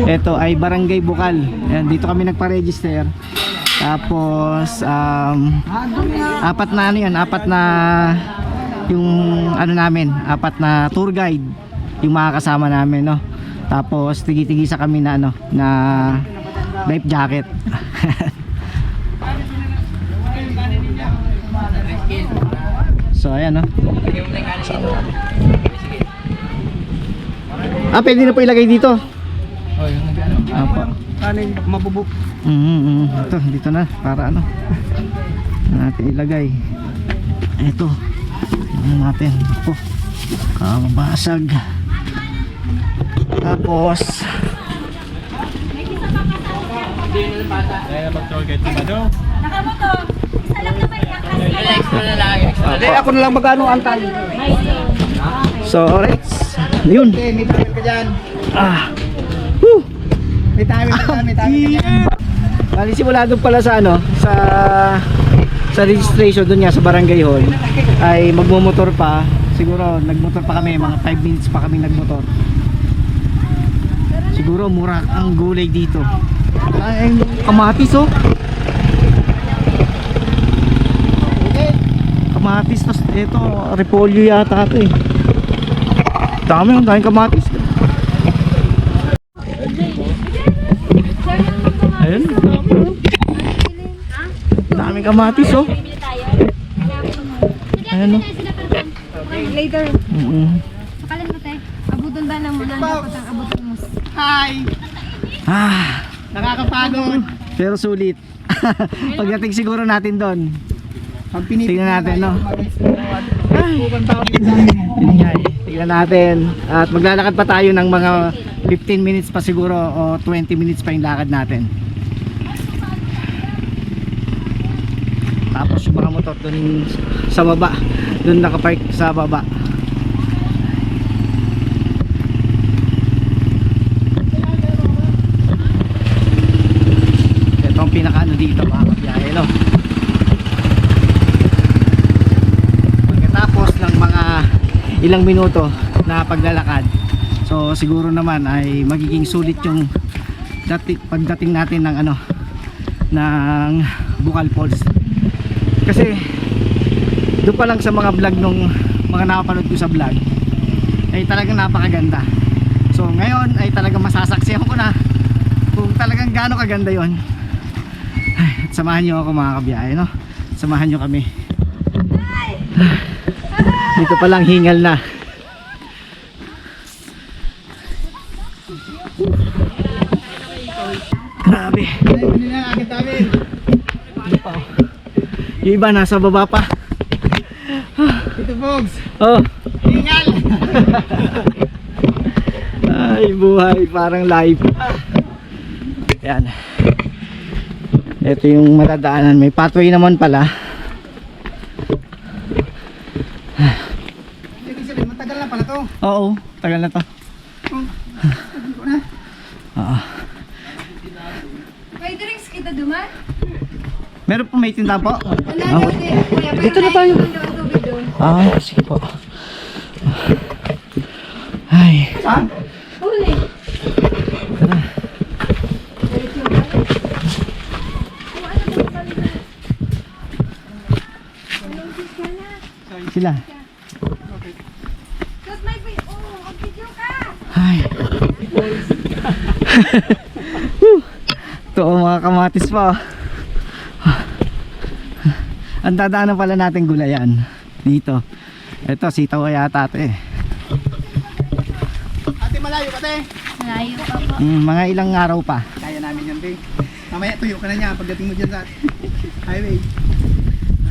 Ito ay Barangay Bukal. Ayan, dito kami nagpa-register. Tapos apat na ano yan, apat na yung ano namin, apat na tour guide yung mga kasama namin, no. Tapos tigi-tigisa kami na ano, na life jacket. So ayan, no. Pwede na po ilagay dito. Oh, yung nag-ano. Apo. Kanin mabubuk. Ito, dito na para ano. Natin ilagay. Ito. Ano natin? Ito. Kabasag. Tapos Nakamoto. Isa lang naman yung Extra na lang. Ako na lang magkano ang tali. so alright. Yun. Okay, may timer ka dyan. Woo! May timer ka dyan. Bali simula doon pala sa ano, sa registration doon nga sa Barangay Hall ay magmomotor pa. Siguro nagmotor pa kami, mga 5 minutes pa kami nagmotor. Siguro mura ang gulay dito. Ay, kamatis oh. Kamatis, tapos ito repolyo yata ito eh. Dami, ang daming kamatis. Ayun, daming kamatis oh. Ayan oh. Later. Mm-hmm. Sakalan mo tayo. Abutan ba lang muna. Dapat ang abutan mo. Hi! Nakakapagod. Pero sulit. Pagdating siguro natin doon. Pag pinitin Tingnan natin, no? Pupunta ako din sa Yun nga eh. Tingnan natin. At maglalakad pa tayo ng mga 15 minutes pa siguro o 20 minutes pa yung lakad natin. Tapos yung mga motor doon sa baba. Doon nakapark sa baba. Ito ang pinaka ano dito mga kabiyahe, no? Pagkatapos ng mga ilang minuto na paglalakad, so siguro naman ay magiging sulit yung pagdating natin ng ano, ng Bukal Falls. Kasi doon pa lang sa mga vlog nung mga nakapanood ko sa vlog ay talagang napakaganda. So ngayon ay talagang masasaksihan ko na kung talagang gaano kaganda yon. At samahan nyo ako mga kabiyahe, no? Samahan nyo kami. Dito pa lang hingal na. Grabe. Hindi na akin tabi. Yung iba nasa baba pa. Ito Fogs. Oh. Hingal. Ay buhay, parang live. Yan. Ito yung matadaanan. May pathway naman pala. Ibig sabihin, matagal na pala to. Oo, tagal na to. Sabi ko na. Oo. May drinks kita duman? Meron po may tinda po? Wala daw din. Kuya, Dito na tayo. Tubig doon. Sige po. Ay. Saan? Huli. Tara. Sila. Cut my face. Oh, mag-video ka. Ay. Ito mga kamatis pa. Ang dadaanan pala natin gulayan dito. Ito sitaw yata ito eh. Ate, malayo ka te. Malayo pa po. Mga ilang araw pa. Kaya namin yan te. Mamaya tuyo ka na niya pagdating mo dyan sa highway.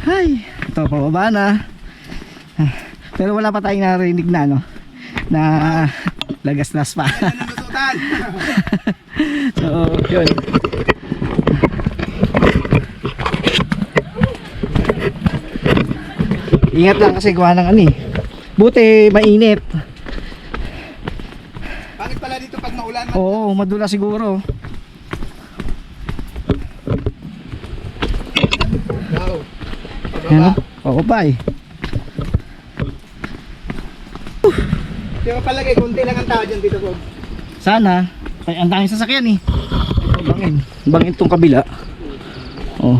Ay, ito pababa na. Pero wala pa tayong narinig na no, na lagas-las pa. Yan ang lusutan. So yun. Ingat lang kasi gawa ng ano eh. Buti mainit. Bakit pala dito pag maulan? Oo, madula siguro. Wow. Ano? Oo pa eh. Di ba palagay, kunti lang ang tao dyan dito po. Sana, ay, ang daming sasakyan eh. Bangin tong kabila. Oh.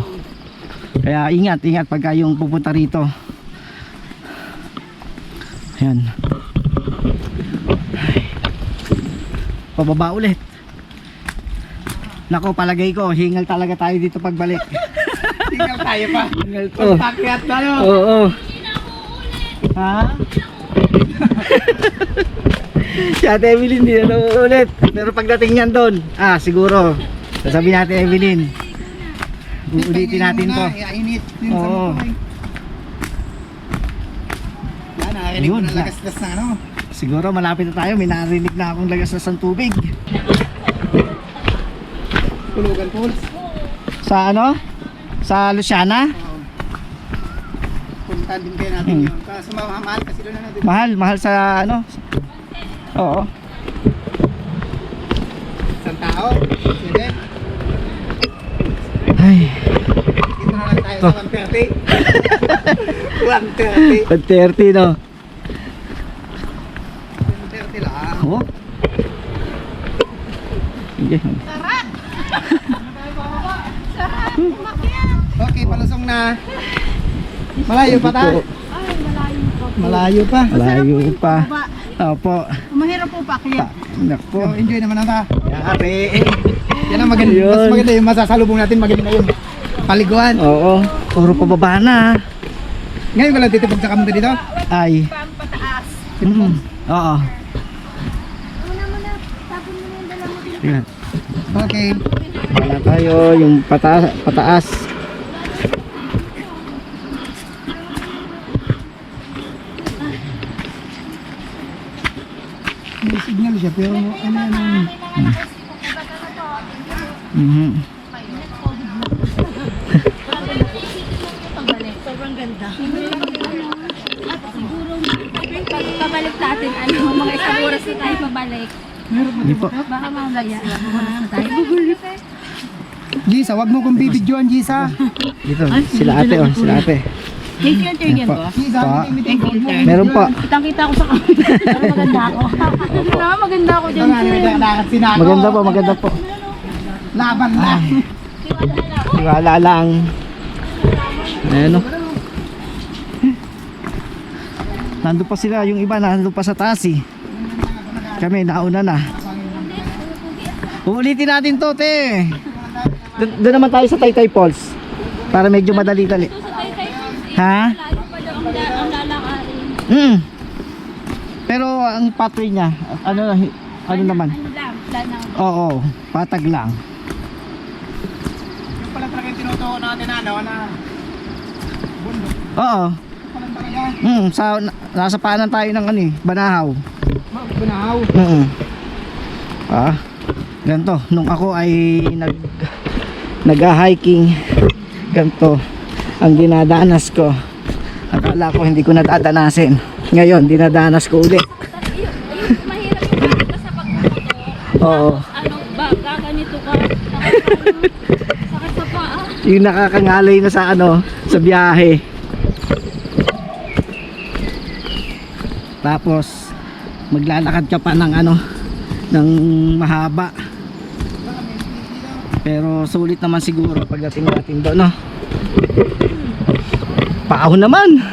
Kaya ingat pagka yung pupunta rito. Ayan. Pababa ulit. Nako, palagay ko, hingal talaga tayo dito pagbalik. Tingnan tayo pa. Hingal to. Pagpakyat na no. Oo. Ha? Si Ate Evelyn di na ulit. Pero pagdating niyan doon, siguro sasabihin natin Evelyn, uulitin natin to. Iainit din sa Oo. motor. Yan, nakarinig ko Yun, na lagas-las na ano. Siguro malapit na tayo, may narinig na akong lagas ng tubig. Tulugan Falls. Sa ano? Sa Luciana? Punta din kayo natin yun. Kaso mahal kasi doon na natin. Mahal sa ano? Oo. Isang tao. Sige. Ay, Dito na lang tayo sa 130. 130. 130 no? 130 lang. Oo. Sige. Okay, palusong na. Malayo pa ta? Ay, malayo po. Malayo pa. Malayo pa. Opo. Mahirap po pa kaya. Nako. So, enjoy naman ang ta. Yari. Yan ang maganda. Yun. Mas maganda yung masasalubong natin. Maganda yung paliguan. Oo. Puro pababa na. Ngayon ko lang titipag sa kamunta dito. Ay. Pampataas. Oo. Muna. Tapon mo na yung dala mo dito. Yan. Okay. Wala tayo yung pataas. May signal siya pero ano. Mhm. Sobrang ganda. Pag pabalik natin, mga isang oras na tayo pabalik. Hindi po. Baka mamaya. Oras na tayo. Gisa, wag mo kong bibidyoan Gisa. Dito. Sila ate oh. Sila ate. Thank you, Tergen Po. po. Gisa, Pa. imitin ko. Meron po. Kitang-kita ko sa camera. Pero maganda ako. Maganda ako Ito dyan. nga, nakakad sinako. Maganda po. Laban na. Wala lang. Ayan o. Nandun pa sila, yung iba nandun pa sa taas eh. Kami nauna na. Uulitin natin to te. Doon naman tayo sa Taytay Falls. Para medyo madali-dali. Ha? Ang lalakarin. Pero ang pathway niya, ano naman? Plan lang. Oo, patag lang. Yung pala talaga yung tinutuko natin na bundok. Oo. Pala talaga. Nasa paanan tayo ng Banahaw. Bunahaw. Ganto, nung ako ay nag-hiking, ganto ang dinadanas ko. Akala ko hindi ko nadadanasin. Ngayon, dinadanas ko ulit. Mahirap yung pagkita sa pagmumoto. Oo. Ganito ka. Sakit sa paa. Yung nakakangalay na sa biyahe. Tapos maglalakad ka pa ng mahaba. Pero sulit naman siguro pagdating natin doon, no? Paahon naman.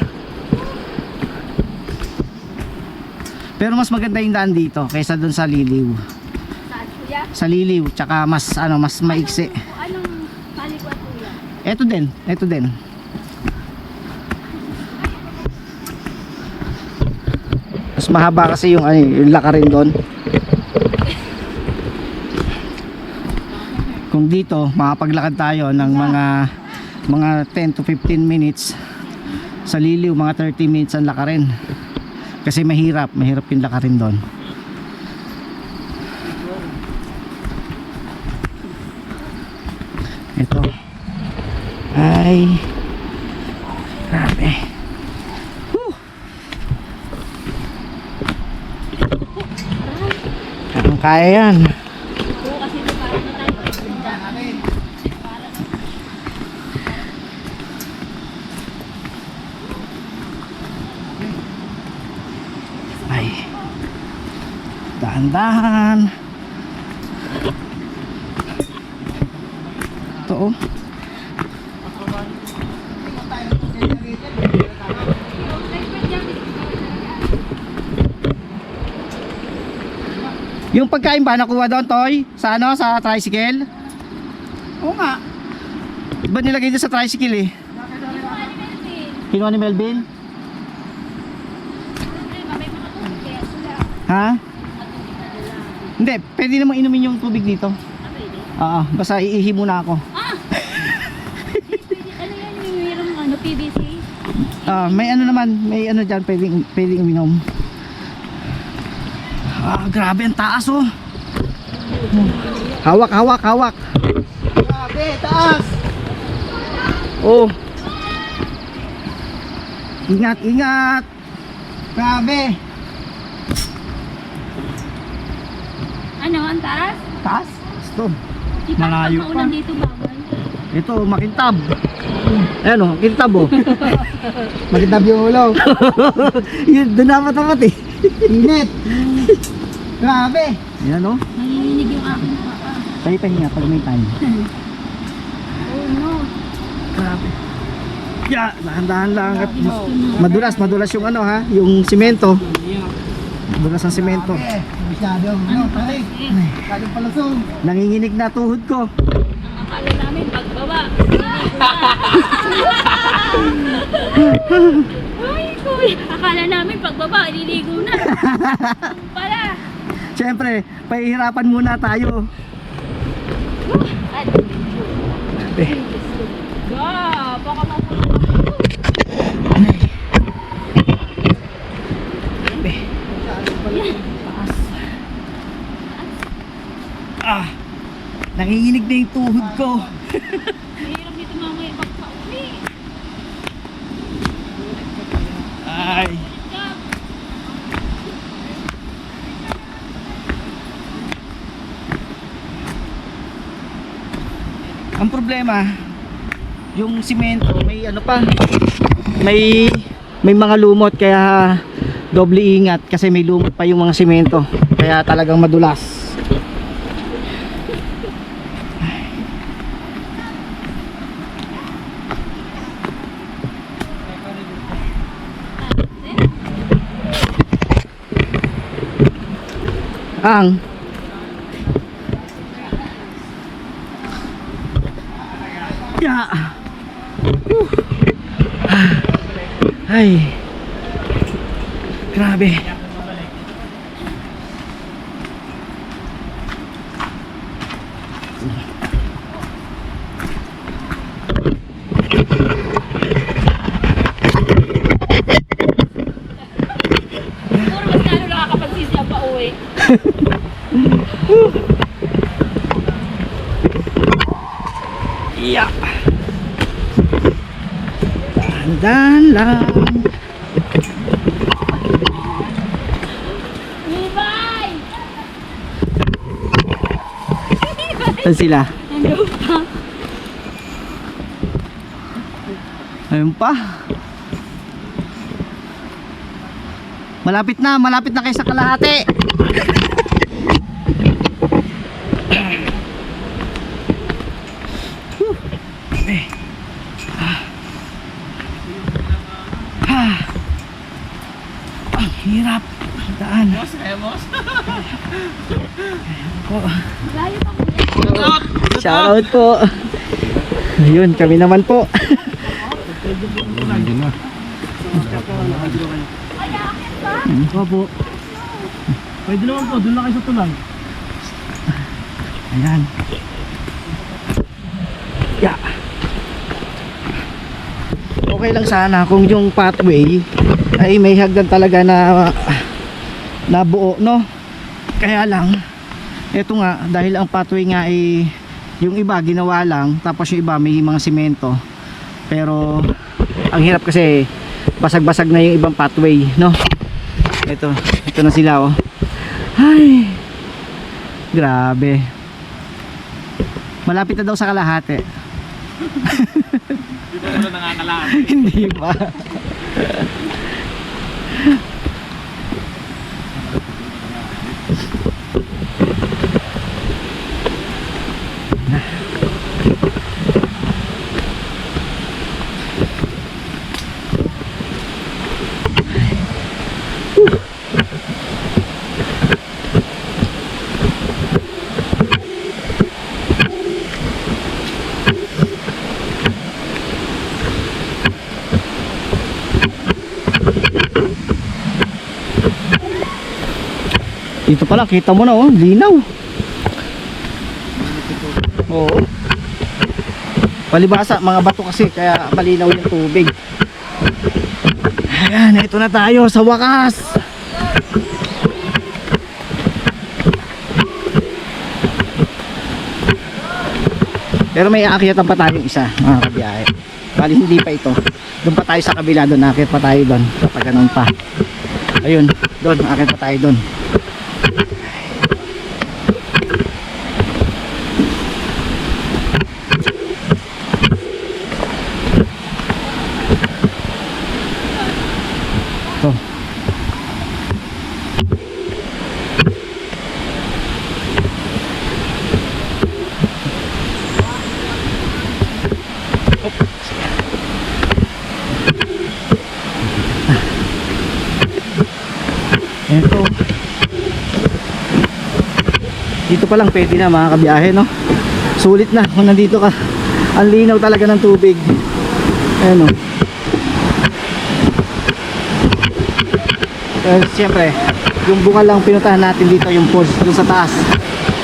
Pero mas maganda yung daan dito kaysa doon sa Liliw. Saan, kuya? Sa Liliw, tsaka mas maiksi. Anong palikuan, kuya? Ito din. Mas mahaba kasi yung lakarin doon. Kung dito makapaglakad tayo ng mga 10 to 15 minutes, sa Liliw mga 30 minutes ang lakarin. Kasi mahirap yung lakarin doon. Ito ay grabe. Kaya yan. Ay, dahan-dahan. Ito oh. Yung pagkain ba nakuha doon, Toy? Sa ano? Sa tricycle? Oo nga. Ba nilagay dyan sa tricycle eh? Kinuha ni Melvin? Ha? Hindi, pwede namang inumin yung tubig dito. Oo, basta iihi muna ako. Ano yan, yung mayroong ano, PVC? May ano naman, may ano dyan, pwedeng uminom. Grabe ang taas oh. Hawak, hawak, hawak. Grabe, taas. Oh. Ingat, ingat. Grabe. Ano, ang taas? Taas? Ito. Di pa Malayo pag maulan pa. dito bawal. Ito, makintab. Ayan oh, kintab oh. Makitab yung ulo. Yun, doon dapat dapat eh. Init. Grabe. Ayan oh. Nanginginig yung aking paa. Tayo nga pag may time. Oh no. Grabe. Yeah, dahan-dahan lang at madulas yung ano ha, yung simento. Madulas ang simento. Grabe. Masyadong, ano, balik. Masyadong palusong. Nanginginig na tuhod ko. Ang akala namin pagbaba. Ay, kuya. Akala namin pagbaba, ililigo na. Pala. Siyempre, pahihirapan muna tayo. Baka mapulong ako. Nanginginig na yung tuhod ko. Mahirap dito mamaya pagpa-uwi. Ay. Ang problema, yung simento may ano pa, may mga lumot kaya doble ingat kasi may lumot pa yung mga simento kaya talagang madulas. Ang ya. Ay. Grabe. Puro mas lalo nakakapagsisya pa uwi. Ya. Dahan lang. Bye! Saan sila? Ano pa? Ayun pa. Malapit na kayo sa kalahati. Ang hirap. Daan. Malayo pa kuya. Shoutout po. Ayun, kami naman po. Opo. Pwede naman po, doon na kayo sa tulay. Ayan. Yeah. Okay lang sana kung yung pathway ay may hagdan talaga na buo, no? Kaya lang, eto nga, dahil ang pathway nga ay yung iba ginawa lang, tapos yung iba may mga simento. Pero ang hirap kasi basag-basag na yung ibang pathway, no? Ito na sila oh. Ay. Grabe. Malapit na daw sa kalahati. Hindi pa wala nangakalakad. Hindi pa. Dito pala, kita mo na oh, linaw. Oo. Palibasa, mga bato kasi, kaya malinaw yung tubig. Ayan, ito na tayo sa wakas. Pero may aakyatan pa tayong isa, mga kabiyahe. Bali hindi pa ito. Doon pa tayo sa kabila, doon aakyat pa tayo doon. Kapag ganun pa. Ayun, doon aakyat pa tayo doon. Ito. Ito. Dito pa lang pwede na mga kabiyahe, no? Sulit na kung nandito ka. Ang linaw talaga ng tubig. Ayan, no? Siyempre, yung bukal lang pinuntahan natin dito, yung falls dun sa taas.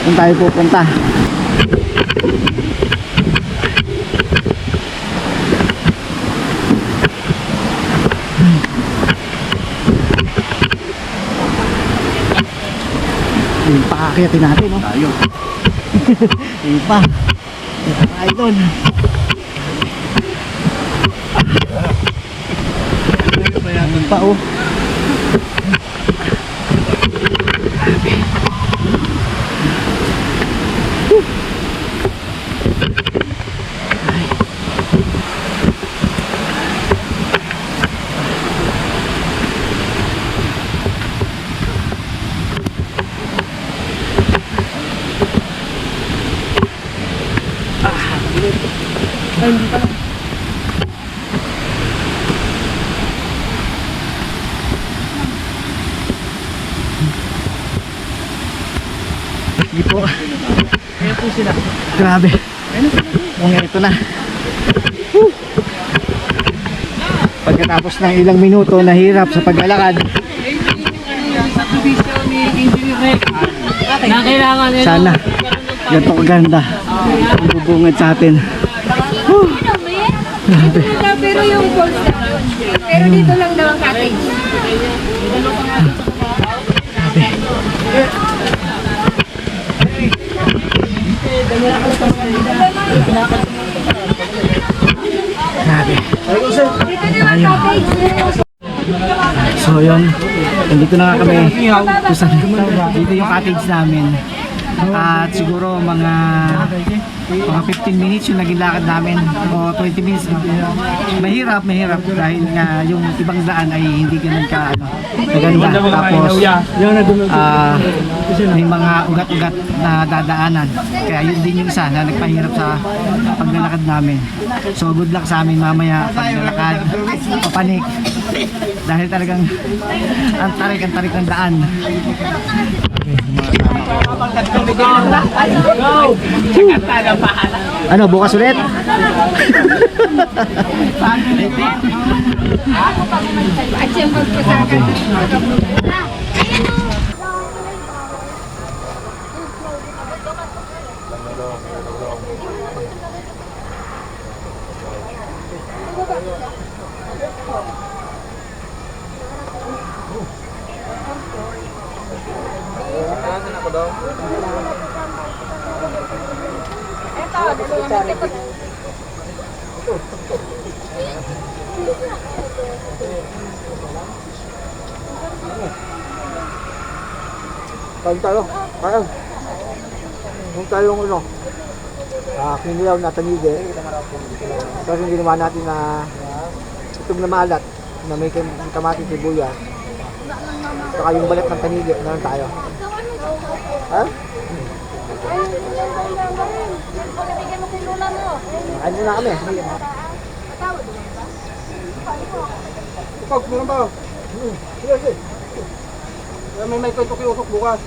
Doon tayo pupunta. Yung pakakyatin natin, no? Tayo. Yung pa. Ito tayo doon. Yung pa, oh. Hindi po. Ayan po sila. Grabe. Mga ito na. Woo! Pagkatapos ng ilang minuto nahirap sa paglalakad. Sana ganito kaganda ang bubungad sa atin. Woo! Grabe. Pero yung falls na doon. Pero dito lang daw ang cottage. Grabe. Dito naman cottage. So yun, nandito na nga kami. Dito yung cottage namin. At siguro mga 15 minutes yung naging lakad namin o 20 minutes. Mahirap dahil nga yung ibang daan ay hindi ganun ka maganda. Tapos may mga ugat-ugat na dadaanan. Kaya yun din yung isa na nagpahirap sa paglalakad namin. So good luck sa amin mamaya paglalakad, papanik. Dahil talagang ang tarik ng daan. Ano, bukas ulit? At siyempre magpasakan. Kain tayo. Kain. Kung tayong ano, kinilaw na tanige. Kasi hindi naman natin na itong na malat na may kamatis sibuyas. Saka yung balat ng tanige, naman tayo. Ha? Kain muna kami. Ikaw, meron ba? Sige. May kwento kayo usok bukas.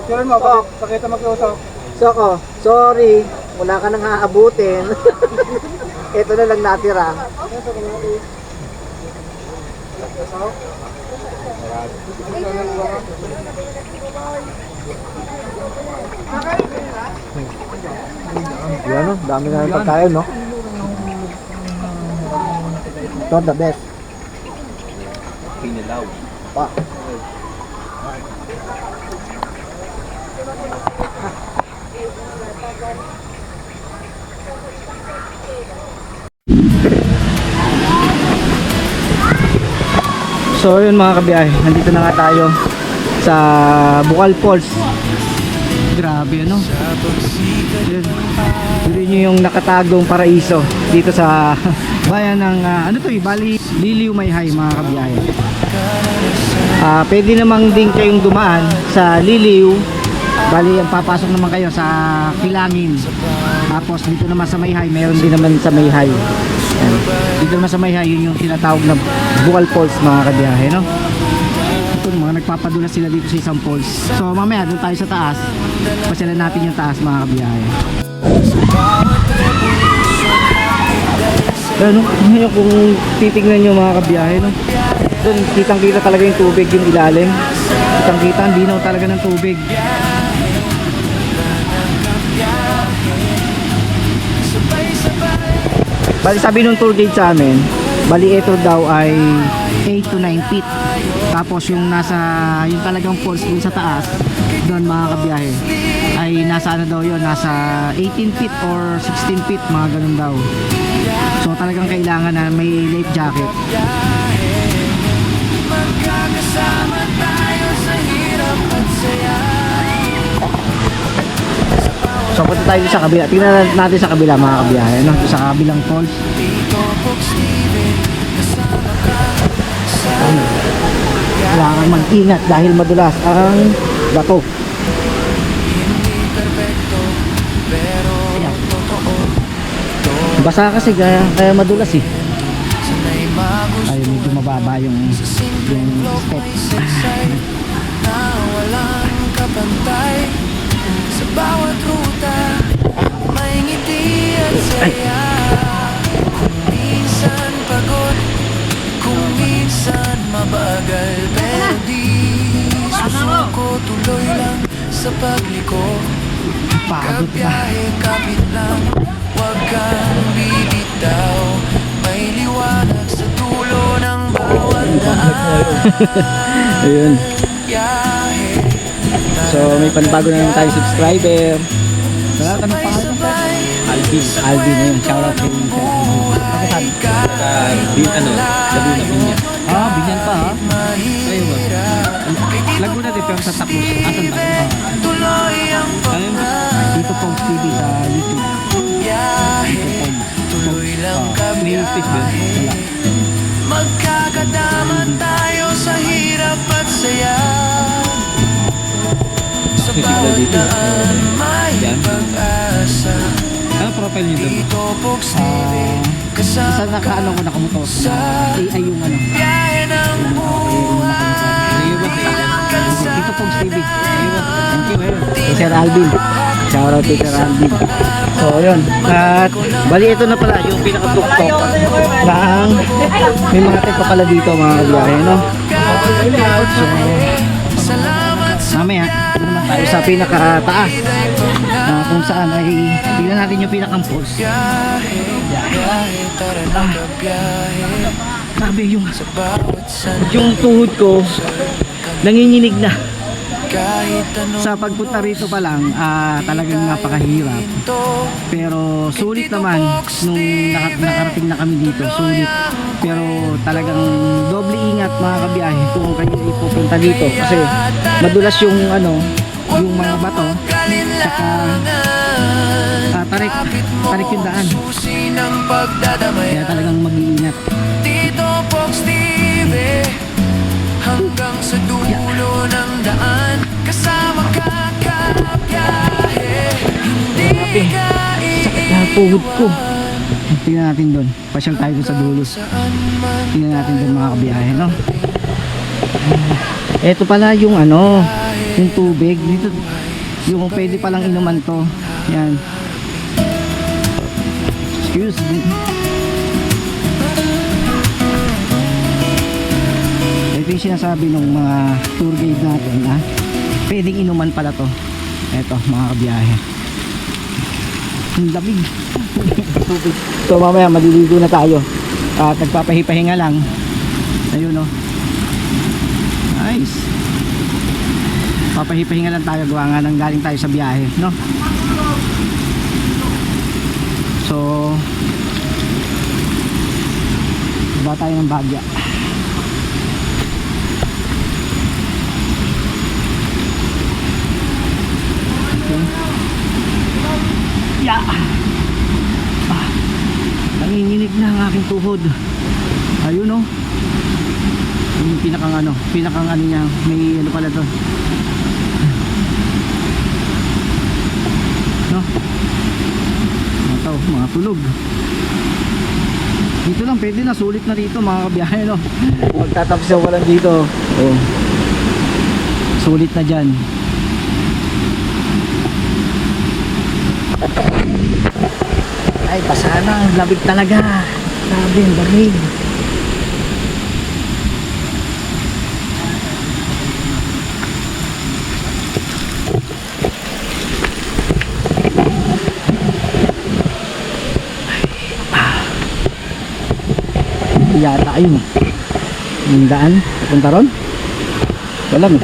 Sure mo, pakita mag-usok. Soko, sorry. Wala ka nang haabutin. Ito na lang natira. Yan no, dami na ng pagkain no. Ito the best. Kinilaw. Pa. So yun mga kabiyahe, nandito na nga tayo sa Bukal Falls. Grabe ano. Yun. Yun nyo yung nakatagong paraiso dito sa bayan ng ano to Bali Liliw Mayhay mga kabiyahe. Pwede namang din kayong dumaan sa Liliw. Bali ang papasok naman kayo sa Kilangin. Tapos dito naman sa Mayhay, meron din naman sa Mayhay. Yan. Dito naman sa Mayhay, yun yung tinatawag na Bukal Falls mga kabiyahe, no? Ito mga nagpapadula sila dito sa isang falls. So mamaya doon tayo sa taas. Pasyalan natin yung taas mga kabiyahe. Ano, ngayon kung titignan nyo mga kabiyahe, no? Doon kitang kita talaga yung tubig, yung ilalim. Kitang kita, ang linaw talaga ng tubig. Bali sabi nung tour guide sa amin, bali ito daw ay 8 to 9 feet. Tapos yung nasa, yung talagang falls dun sa taas, doon mga kabiyahe, ay nasa ano daw yun, nasa 18 feet or 16 feet, mga ganun daw. So talagang kailangan na may life jacket. Magkakasama tayo sa hirap at saya. So punta tayo sa kabila. Tingnan natin sa kabila mga kabiyahe, no? Sa kabilang falls. Kailangan mag-ingat dahil madulas ang bato. Ayan. Basa kasi kaya madulas eh. Ay medyo mababa yung step. Sa bawat ruta may ngiti at saya. Kung minsan pagod, kung minsan mabagal, pero di susuko, tuloy lang sa pagliko. Kabiyahe, kapit lang, wag kang bibitaw. May liwanag sa dulo ng bawat daan. Ayun. So may panibago na naman tayong subscriber. Wala ka ng pangalan mo? Alvin. Alvin na yun. Shoutout kay Alvin. Bin ano, Laguna, Binyan. Binyan pa ha? Ayun ba? Laguna din pero sa Tapos. Asan ba? Ayun ba? Dito Pogs TV sa YouTube. Tuloy lang kami. May fish ba? Wala. Magkakadama tayo sa hirap at saya. Sa bawat daan may pag-asa. Ano profile niyo doon? Dito Pogs TV, Isa kasama nakaano ko nakamotor. AI yung ano. biyahe ng buhay. Ayun ba kayo? Dito Pogs TV. Thank you. Sir Alvin. Shoutout kay Sir Alvin. So yun. At bali ito na pala yung pinaka-tuktok ng may mga tip pa pala dito mga kabiyahe, no? So mamaya ito naman tayo sa pinaka-taas kung saan ay tingnan natin yung pinaka-falls. Grabe yung tuhod ko nanginginig na. Sa pagpunta rito pa lang, talagang napakahirap. Pero sulit naman nung nakarating na kami dito, sulit. Pero talagang doble ingat mga kabiyahe kung kayo ipupunta dito kasi madulas yung ano, yung mga bato, saka tarik yung daan. Kaya talagang mag-iingat. Dito Pogs TV, hanggang sa dulo ng daan, kasama ka kabiyahe. Hindi ka Tuhod ko. Tingnan natin doon. Pasyal tayo doon sa dulo. Tingnan natin doon mga kabiyahe, no? Ito pala yung ano, yung tubig dito. Yung pwede palang inuman to. Yan. Excuse me. ito yung sinasabi ng mga tour guide natin na pwedeng inuman pala to. Eto mga kabiyahe, ang lamig. So mamaya maliligo na tayo at nagpapahipahinga lang. Ayun o, nice. Papahipahinga lang tayo, gawa nga nang galing tayo sa biyahe, no? So baba tayo ng Bagya. Okay. Yeah. Nanginginig na ang aking tuhod. Ayun o, yung pinakang ano niya, may ano pala to, no? Ito, mga tulog. Dito lang pwede na, sulit na dito mga kabiyahe, no? Magtatapos yung walang dito, oh, sulit na dyan. Ay, pasana, ang labig talaga. Grabe, ang lamig. Yata ayun yung daan papunta ron, wala mo.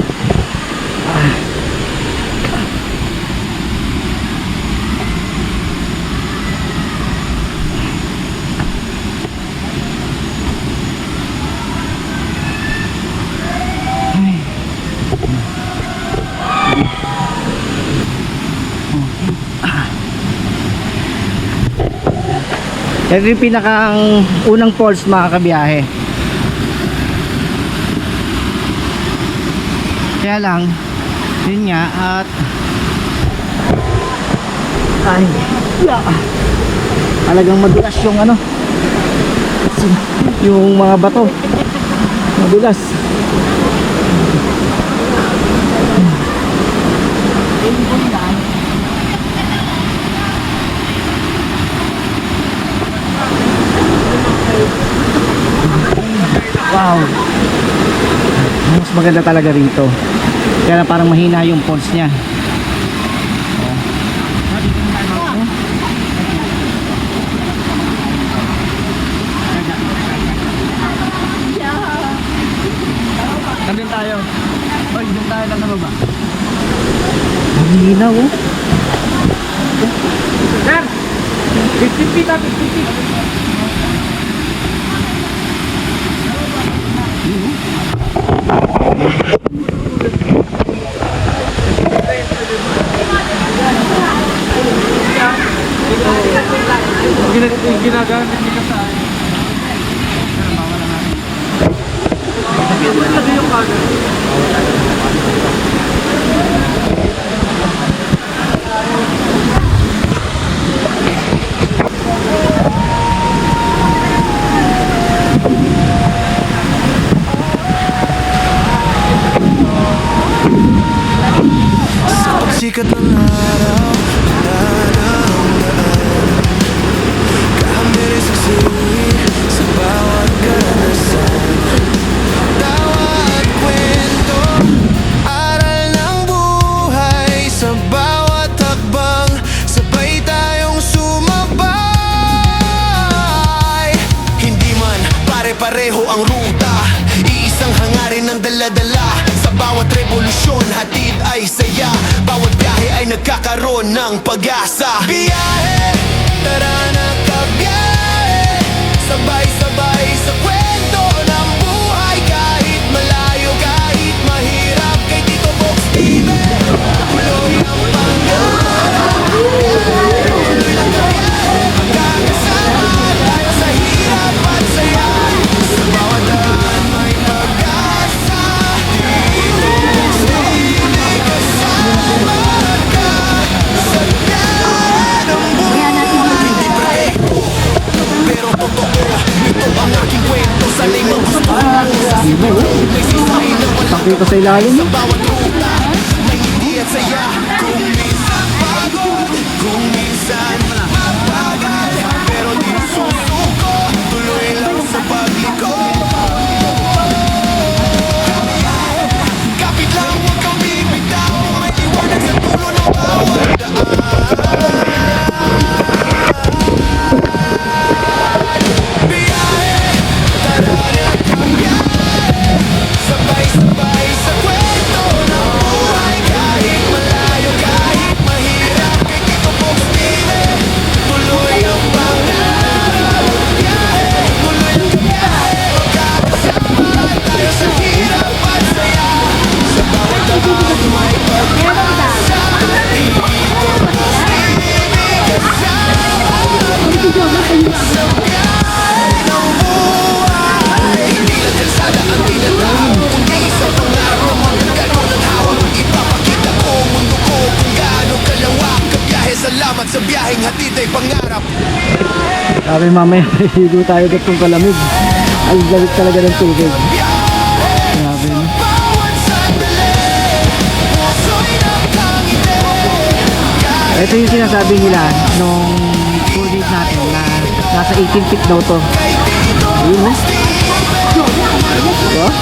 Ito yung pinakang unang falls mga kabiyahe. Kaya lang, yun nga, at ay, talagang madulas yung ano, yung mga bato, madulas. Wow, mas maganda talaga rito, kaya parang mahina yung falls niya. Nandun tayo. Oy, dun tayo lang na baba. Mahina oh. Sir, 50 feet na, 50 feet. Ginagamit ni Kasay. Sikat ng araw, kahamiri sa suri, sa bawat karanasan. Tawa at kwento, aral ng buhay, sa bawat hakbang, sabay tayong sumabay. Hindi man pare-pareho ang ruta, iisang hangarin ng dala-dala. Sa bawat revolusyon, hatid ay saya. Bawat biyahe ay nagkakaroon ng pag-asa. Biyahe, tara na kabiyahe, sabay-sabay sa kwento ng buhay. Kahit malayo, kahit mahirap, kay Tito Box TV tuloy ang pangarap. Tuloy lang kabiyahe, magkakasama tayo sa hirap at saya. Sa bawat daan may pag-asa. Tito Box TV kasama ka sa biyahe ng buhay. Hindi preko, pero totoo, ito ang aking kwento. Sanay mo gusto mo, may sisay na walang Pakita sa ilalim. sa bawat ruta. May ngiti at saya, kung minsan pagod, kung minsan mapagal, pero di susuko, tuloy lang sa pagliko. Grabe, mamaya higo tayo gatong kalamig. Ang galit talaga ng tubig. Grabe, no? Ito yung sinasabi nila nung tour date natin na nasa 18 feet daw to. Ayun, no? Diba?